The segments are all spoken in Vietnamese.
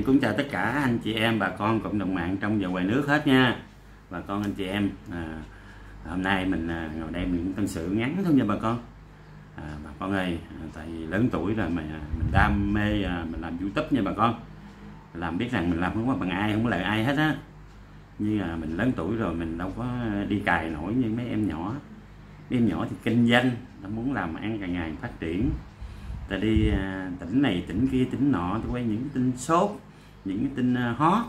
cũng chào tất cả anh chị em, bà con cộng đồng mạng trong và ngoài nước hết nha. Bà con anh chị em, hôm nay mình ngồi đây mình tâm sự ngắn thôi nha bà con. Bà con ơi, tại vì lớn tuổi rồi mà mình đam mê mình làm YouTube nha bà con. Làm biết rằng mình làm không có bằng ai, không có lợi ai hết á. Nhưng mà mình lớn tuổi rồi mình đâu có đi cày nổi như mấy em nhỏ. Mấy em nhỏ thì kinh doanh, nó muốn làm ăn càng ngày phát triển. Ta đi tỉnh này tỉnh kia tỉnh nọ, tôi quay những tin sốt, những cái tin hot,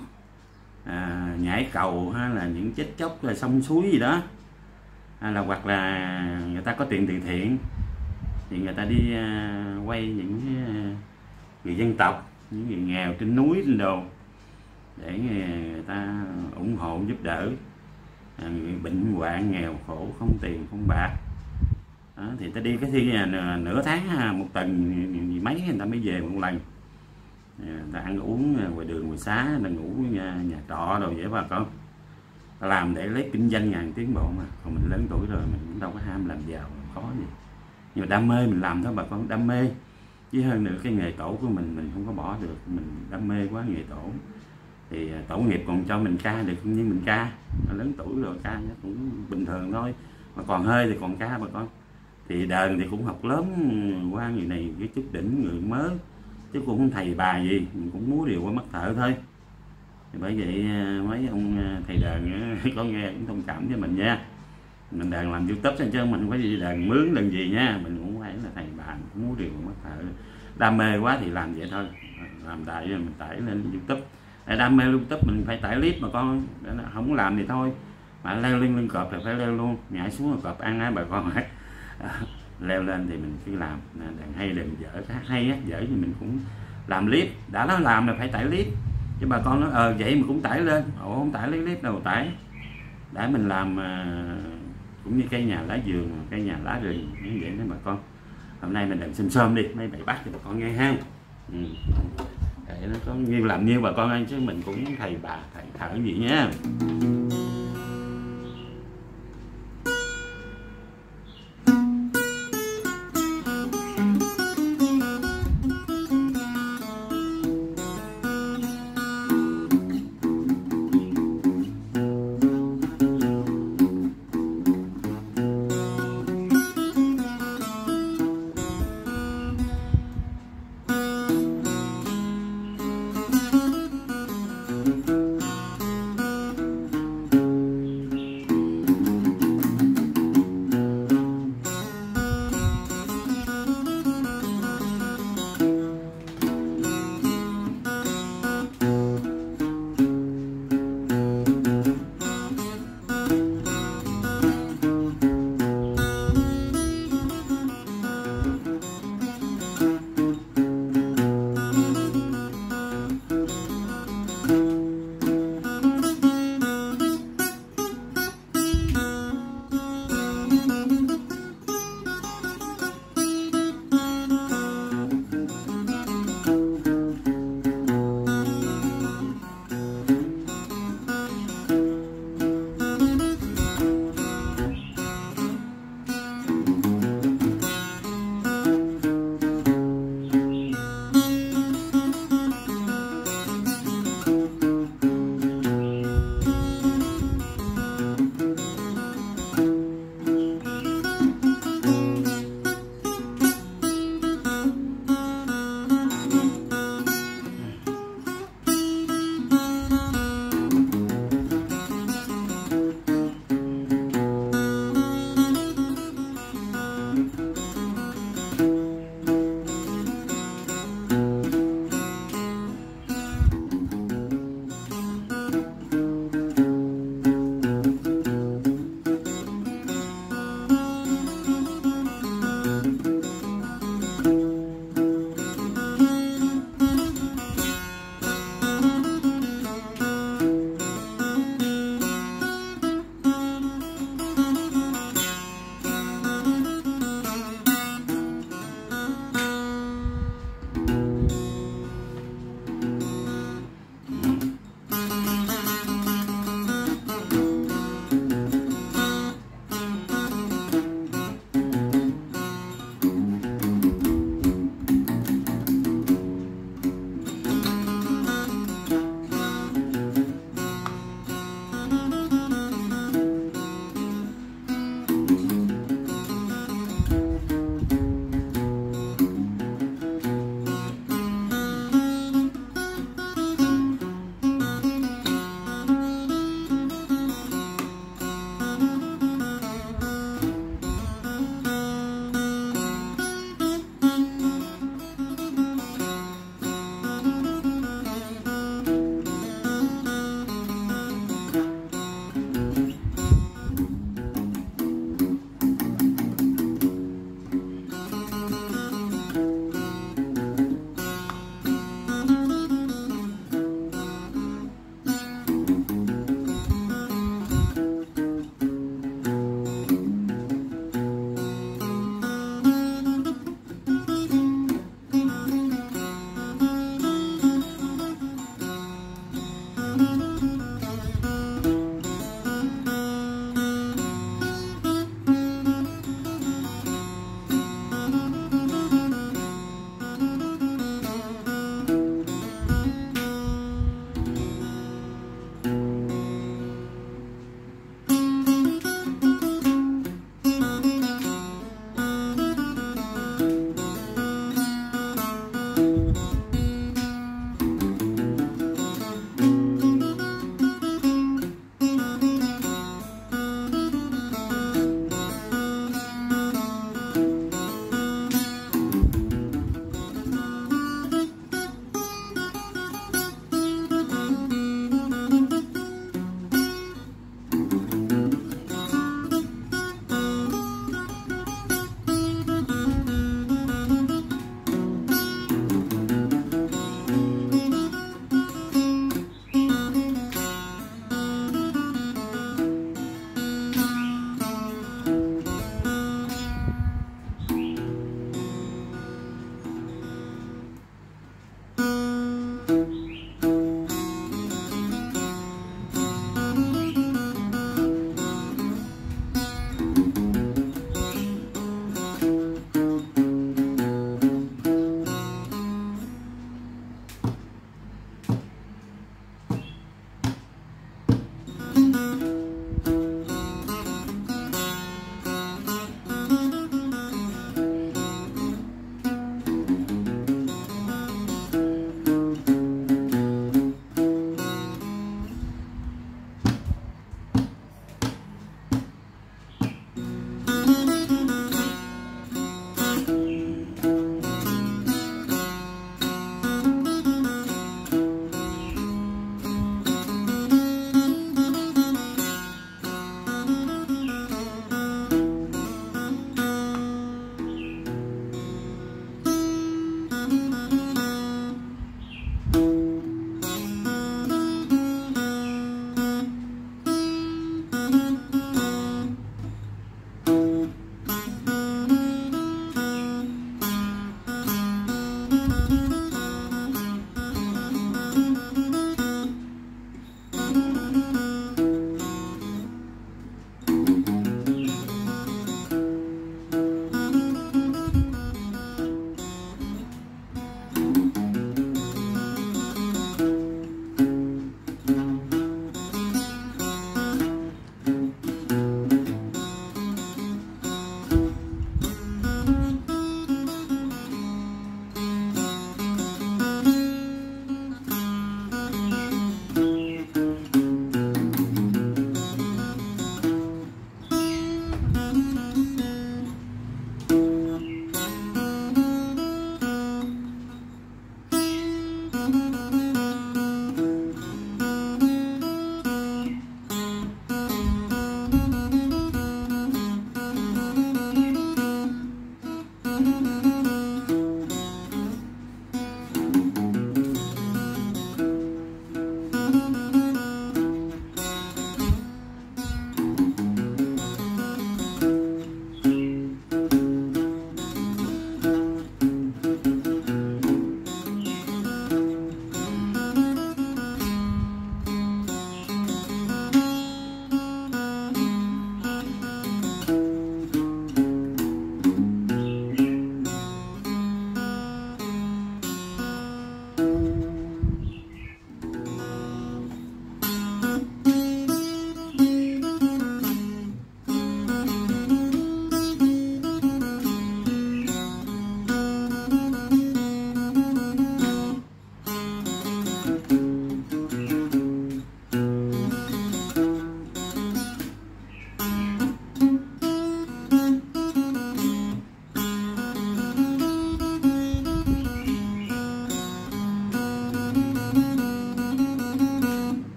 nhảy cầu hay là những chết chóc là sông suối gì đó, hay là hoặc là người ta có tiền từ thiện thì người ta đi quay những người dân tộc, những người nghèo trên núi trên đồ để người ta ủng hộ giúp đỡ người bệnh hoạn nghèo khổ không tiền không bạc. Đó, thì ta đi cái thi nửa tháng một tuần mấy người ta mới về một lần. Ta ăn uống ngoài đường ngoài xá, ta ngủ nhà trọ đồ vậy bà con. Ta làm để lấy kinh doanh ngàn tiến bộ mà. Còn mình lớn tuổi rồi mình cũng đâu có ham làm giàu khó gì. Nhưng mà đam mê mình làm thôi bà con, đam mê. Với hơn nữa cái nghề tổ của mình không có bỏ được, mình đam mê quá nghề tổ. Thì tổ nghiệp còn cho mình ca được nhưng mình ca, lớn tuổi rồi ca nó cũng bình thường thôi. Mà còn hơi thì còn ca bà con. Thì đờn thì cũng học lớn qua người này cái chút đỉnh người mới, chứ cũng không thầy bà gì, mình cũng múa điều qua mắt thợ thôi. Thì bởi vậy mấy ông thầy đờn có nghe cũng thông cảm với mình nha. Mình đờn làm YouTube chứ mình không phải đi đờn mướn đờn gì nha, mình cũng phải là thầy bà, cũng múa điều qua mắt thợ. Đam mê quá thì làm vậy thôi, làm tại mình tải lên YouTube. Đam mê YouTube mình phải tải clip mà con, không làm thì thôi. Mà leo lên cọp thì phải leo luôn, nhảy xuống là cọp ăn á bà con. Leo lên thì mình cứ làm, đàn hay đàn dở, hát hay á dở thì mình cũng làm clip. Đã nó làm là phải tải clip, chứ bà con nói vậy mà cũng tải lên. Không tải lấy clip đâu tải. Để mình làm cũng như cây nhà lá vườn, cây nhà lá rừng như vậy đó bà con. Hôm nay mình đừng xôm đi mấy bậy bắt cho bà con nghe ha. Để nó có như làm nhiêu bà con ơi, chứ mình cũng thầy bà thầy thợ gì nhé.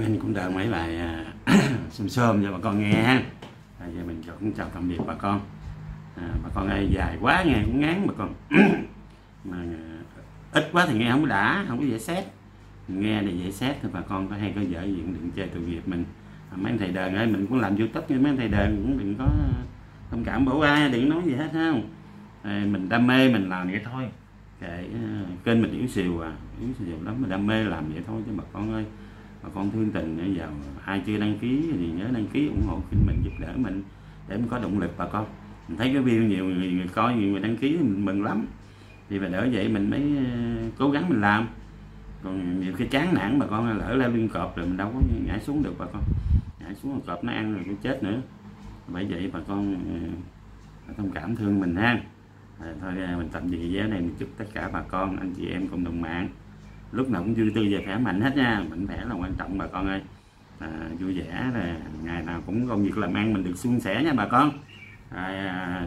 mình cũng đợi mấy bài xôm xôm cho bà con nghe ha. Giờ mình cũng chào tạm biệt bà con. Bà con ơi, dài quá nghe cũng ngán bà con. Mà ít quá thì nghe không có đã, không có dễ xét. Nghe để dễ xét thì bà con có hay có dở diện đừng chơi tội nghiệp mình. Mấy anh thầy đờn ơi, mình cũng làm YouTube nhưng mấy anh thầy đờn cũng đừng có thông cảm bỏ qua, đừng nói gì hết không. Mình đam mê mình làm vậy thôi. Kênh mình yếu xìu yếu xìu lắm, mà đam mê làm vậy thôi chứ bà con ơi. Bà con thương tình giờ ai chưa đăng ký thì nhớ đăng ký ủng hộ kênh mình, giúp đỡ mình để mình có động lực bà con. Mình thấy cái video nhiều người coi, nhiều người đăng ký mình mừng lắm, thì mà đỡ vậy mình mới cố gắng mình làm. Còn nhiều khi chán nản bà con, lỡ leo liên cọp rồi mình đâu có nhảy xuống được bà con, nhảy xuống cọp nó ăn rồi cũng chết nữa. Bởi vậy bà con thông cảm thương mình ha. Thôi mình tạm dừng video này, mình chúc tất cả bà con anh chị em cộng đồng mạng lúc nào cũng vui tươi và khỏe mạnh hết nha. Mạnh khỏe là quan trọng bà con ơi. Vui vẻ là ngày nào cũng công việc làm ăn mình được suôn sẻ nha bà con.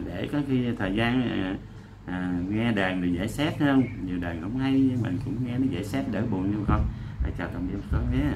Để có khi thời gian nghe đàn thì dễ xét không, nhiều đàn không hay nhưng mình cũng nghe nó dễ xét đỡ buồn nha bà con. Chào tạm biệt bà con nhé.